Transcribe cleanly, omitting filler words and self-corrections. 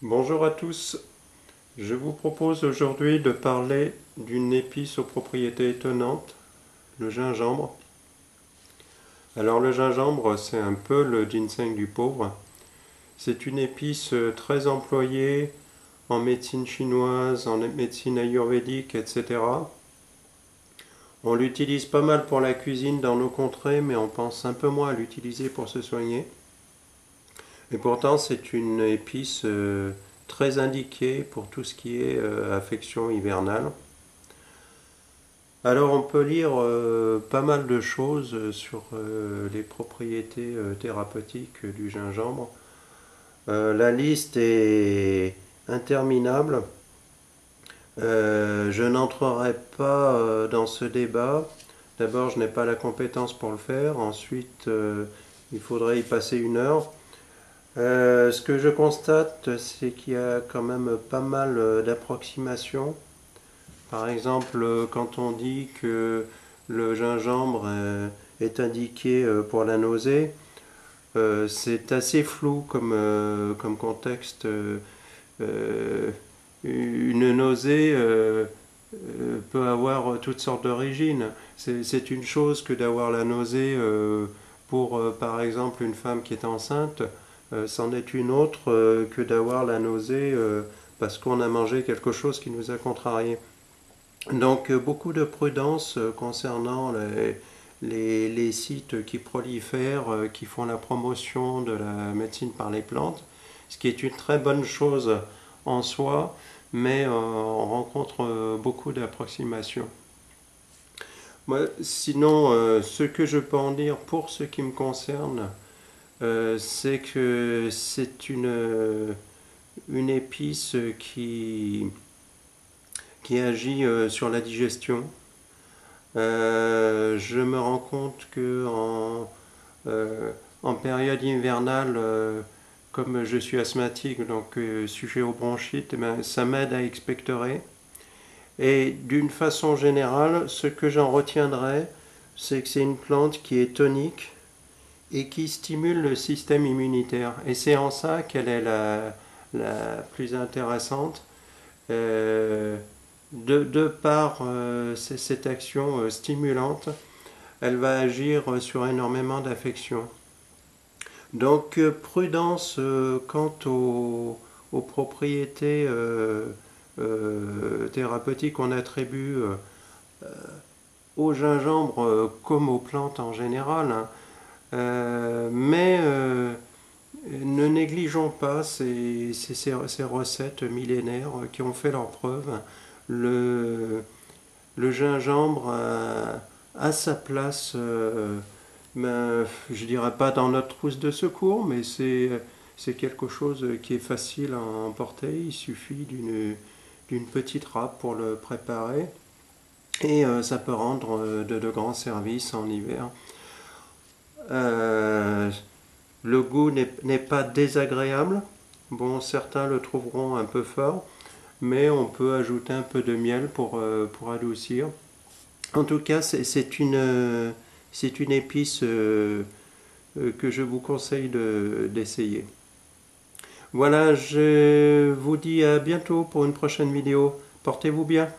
Bonjour à tous, je vous propose aujourd'hui de parler d'une épice aux propriétés étonnantes, le gingembre. Alors le gingembre, c'est un peu le ginseng du pauvre. C'est une épice très employée en médecine chinoise, en médecine ayurvédique, etc. On l'utilise pas mal pour la cuisine dans nos contrées, mais on pense un peu moins à l'utiliser pour se soigner. Et pourtant, c'est une épice très indiquée pour tout ce qui est affection hivernale. Alors, on peut lire pas mal de choses sur les propriétés thérapeutiques du gingembre. La liste est interminable. Je n'entrerai pas dans ce débat. D'abord, je n'ai pas la compétence pour le faire. Ensuite, il faudrait y passer une heure. Ce que je constate, c'est qu'il y a quand même pas mal d'approximations. Par exemple, quand on dit que le gingembre est indiqué pour la nausée, c'est assez flou comme contexte. Une nausée peut avoir toutes sortes d'origines. C'est une chose que d'avoir la nausée pour, par exemple, une femme qui est enceinte. C'en est une autre que d'avoir la nausée parce qu'on a mangé quelque chose qui nous a contrarié. Donc beaucoup de prudence concernant les sites qui prolifèrent, qui font la promotion de la médecine par les plantes, ce qui est une très bonne chose en soi, mais on rencontre beaucoup d'approximations. Moi, sinon, ce que je peux en dire pour ce qui me concerne, c'est que c'est une épice qui agit sur la digestion. Je me rends compte que en période hivernale, comme je suis asthmatique, donc sujet aux bronchites, eh ben, ça m'aide à expectorer. Et d'une façon générale, ce que j'en retiendrai, c'est que c'est une plante qui est tonique et qui stimule le système immunitaire. Et c'est en ça qu'elle est la plus intéressante. De par cette action stimulante, elle va agir sur énormément d'affections. Donc prudence quant aux propriétés thérapeutiques qu'on attribue au gingembre comme aux plantes en général, hein. Mais ne négligeons pas ces recettes millénaires qui ont fait leurs preuves. Le, le gingembre a sa place, je dirais pas dans notre trousse de secours, mais c'est quelque chose qui est facile à emporter. Il suffit d'une petite râpe pour le préparer et ça peut rendre de grands services en hiver. Le goût n'est pas désagréable. Bon, certains le trouveront un peu fort, mais on peut ajouter un peu de miel pour adoucir. En tout cas, c'est une épice que je vous conseille d'essayer. Voilà, je vous dis à bientôt pour une prochaine vidéo. Portez-vous bien.